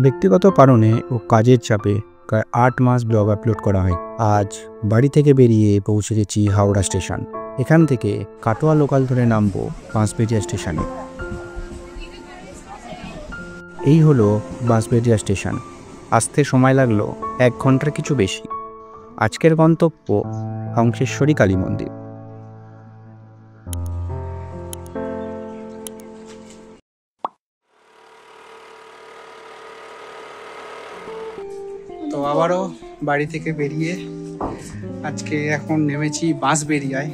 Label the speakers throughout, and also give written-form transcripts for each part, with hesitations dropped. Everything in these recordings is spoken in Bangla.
Speaker 1: ব্যক্তিগত কারণে ও কাজের চাপে প্রায় 8 মাস ব্লগ আপলোড করা হয়। আজ বাড়ি থেকে বেরিয়ে পৌঁছে গেছি হাওড়া স্টেশন। এখান থেকে কাটোয়া লোকাল ধরে নামবো বাঁশবেড়িয়া স্টেশনে। এই হলো বাঁশবেড়িয়া স্টেশন। আসতে সময় লাগলো 1 ঘন্টার কিছু বেশি। আজকের গন্তব্য হংসেশ্বরী কালী মন্দির।
Speaker 2: তো আবারও বাড়ি থেকে বেরিয়ে আজকে এখন নেমেছি বাঁশবেড়িয়ায়,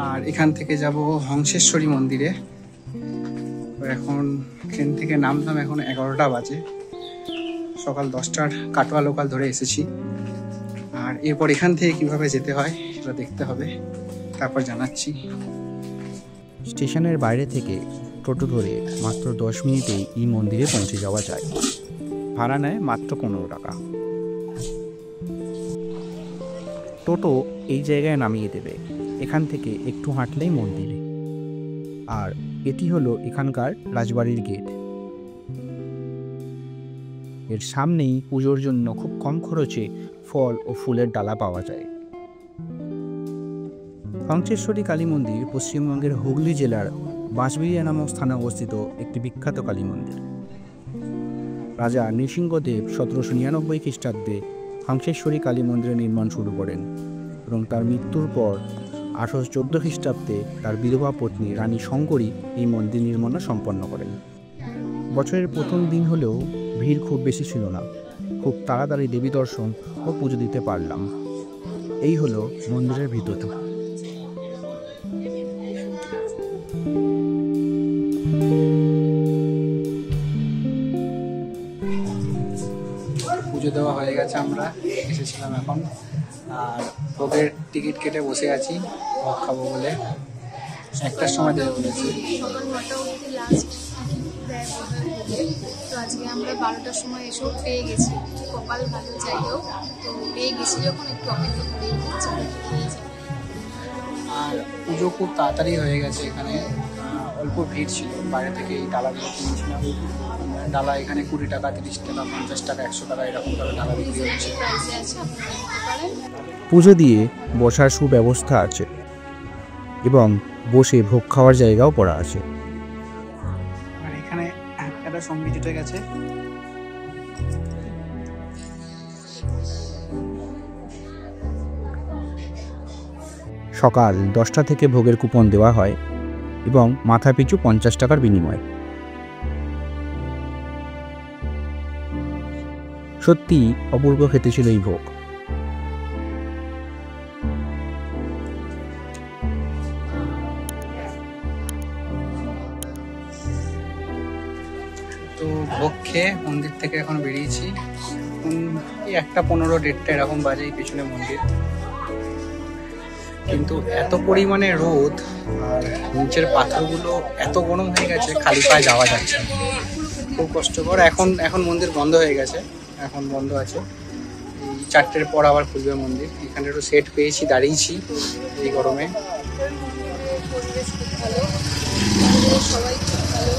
Speaker 2: আর এখান থেকে যাব হংসেশ্বরী মন্দিরে। এখন ট্রেন থেকে নামলাম, এখন 11টা বাজে। সকাল 10টার কাটোয়া লোকাল ধরে এসেছি, আর এরপর এখান থেকে কিভাবে যেতে হয় সেটা দেখতে হবে, তারপর জানাচ্ছি।
Speaker 1: স্টেশনের বাইরে থেকে টোটো ধরে মাত্র 10 মিনিটেই এই মন্দিরে পৌঁছে যাওয়া যায়। ভাড়া নেয় মাত্র 15 টাকা। টোটো এই জায়গায় নামিয়ে দেবে। এখান থেকে একটু হাঁটলেই মন্দিরে। আর এটি হলো এখানকার রাজবাড়ির গেট। এর সামনেই পুজোর জন্য খুব কম খরচে ফল ও ফুলের ডালা পাওয়া যায়। হংসেশ্বরী কালী মন্দির পশ্চিমবঙ্গের হুগলি জেলার বাঁশবেড়িয়া নামক স্থানে অবস্থিত একটি বিখ্যাত কালী মন্দির। রাজা নৃসিংহদেব 1799 খ্রিস্টাব্দে হংসেশ্বরী কালী মন্দিরের নির্মাণ শুরু করেন এবং তার মৃত্যুর পর 1814 খ্রিস্টাব্দে তার বিধবা পত্নী রানী শঙ্করী এই মন্দির নির্মাণ সম্পন্ন করেন। বছরের প্রথম দিন হলেও ভিড় খুব বেশি ছিল না। খুব তাড়াতাড়ি দেবী দর্শন ও পুজো দিতে পারলাম। এই হলো মন্দিরের ভিতর।
Speaker 2: পুজো দেওয়া হয়ে গেছে, আমরা এসেছিলাম এখন, আর ভোগের টিকিট কেটে বসে আছি ভোগ খাবো বলে। 1টার সময় দেবে বলেছি।
Speaker 3: সকাল 9টা অবধি লাস্ট দেয় ভোগের। তো আজকে আমরা 12টার সময় এসেও পেয়ে গেছি। কপাল ভালো, যাই হোক, তো পেয়ে গেছি যখন একটু অপেক্ষা করেই গেছি।
Speaker 2: আর পুজো খুব তাড়াতাড়ি হয়ে গেছে। এখানে অল্প ভিড় ছিল। বাইরে থেকে এই ডালাগুলো কিনেছিলাম। ডালা এখানে 20 টাকা, 30 টাকা, 50 টাকা, 100 টাকা এরকমভাবে ডালা বিক্রি হচ্ছে।
Speaker 1: পুজো দিয়ে বসার সুব্যবস্থা আছে এবং বসে ভোগ খাওয়ার জায়গাও করা আছে।
Speaker 2: আর এখানে একটা সঙ্গী জুটে গেছে।
Speaker 1: সকাল 10টা থেকে ভোগের কুপন দেওয়া হয় এবং মাথা পিছু 50 টাকার বিনিময়। সত্যি অপূর্ব খেতে ছিল এই ভোগ।
Speaker 2: তো ভোগ খেয়ে মন্দির থেকে এখন বেরিয়েছি। এই 1:15, 1:30 এরকম বাজে পেছনে মন্দির। কিন্তু এত পরিমাণে রোদ আর নিচের পাথরগুলো এত গরম হয়ে গেছে, খালি পায়ে যাওয়া যাচ্ছে না, খুব কষ্টকর। এখন মন্দির বন্ধ হয়ে গেছে, এখন বন্ধ আছে। এই 4টের পর আবার খুলবে মন্দির। এখানে একটু সেট পেয়েছি, দাঁড়িয়েছি এই গরমে।
Speaker 3: পরিবেশ খুব ভালো, সবাই খুব ভালো।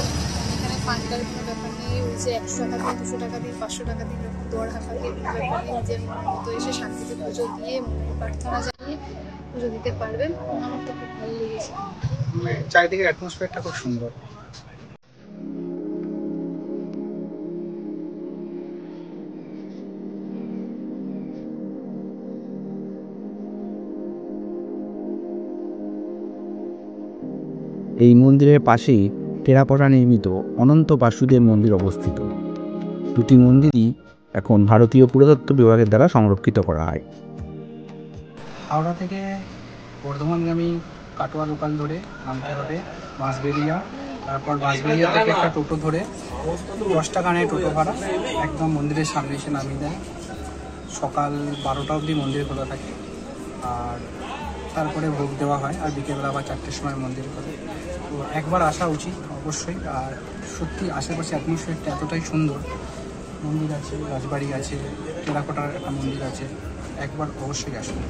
Speaker 3: এখানে পান্ডার কোনো ব্যাপার নেই। ওই যে 100 টাকা দিন, 200 টাকা দিন, 500 টাকা দিন, এরকম দর হাঁকাকে ব্যাপার নেই। নিজের মতো এসে শান্তিতে পুজো দিয়ে প্রার্থনা জানিয়ে পুজো দিতে পারবেন। আমার তো খুব ভালো লেগেছে।
Speaker 2: চারিদিকের অ্যাটমসফিয়ারটা খুব সুন্দর।
Speaker 1: এই মন্দিরের পাশেই টেরাকোটা নির্মিত অনন্ত বাসুদেব মন্দির অবস্থিত। দুটি মন্দিরই এখন ভারতীয় পুরাতত্ত্ব বিভাগের দ্বারা সংরক্ষিত করা হয়।
Speaker 2: হাওড়া থেকে বর্ধমানগামী কাটোয়া লোকাল ধরে নামতে হবে বাঁশবেড়িয়া। তারপর বাঁশবেড়িয়া থেকে একটা টোটো ধরে 10 টাকা নেয় টোটো ভাড়া, একদম মন্দিরের সামনে এসে নামিয়ে দেয়। সকাল 12টা অবধি মন্দির খোলা থাকে, আর তারপরে ভোগ দেওয়া হয়। আর বিকেলবেলা আবার 4টের সময় মন্দির খোলে। তো একবার আসা উচিত অবশ্যই। আর সত্যি আশেপাশে অ্যাটমসফিয়ারটা এতটাই সুন্দর। মন্দির আছে, রাজবাড়ি আছে, টেরাকোটার একটা মন্দির আছে, একবার অবশ্যই আসুন।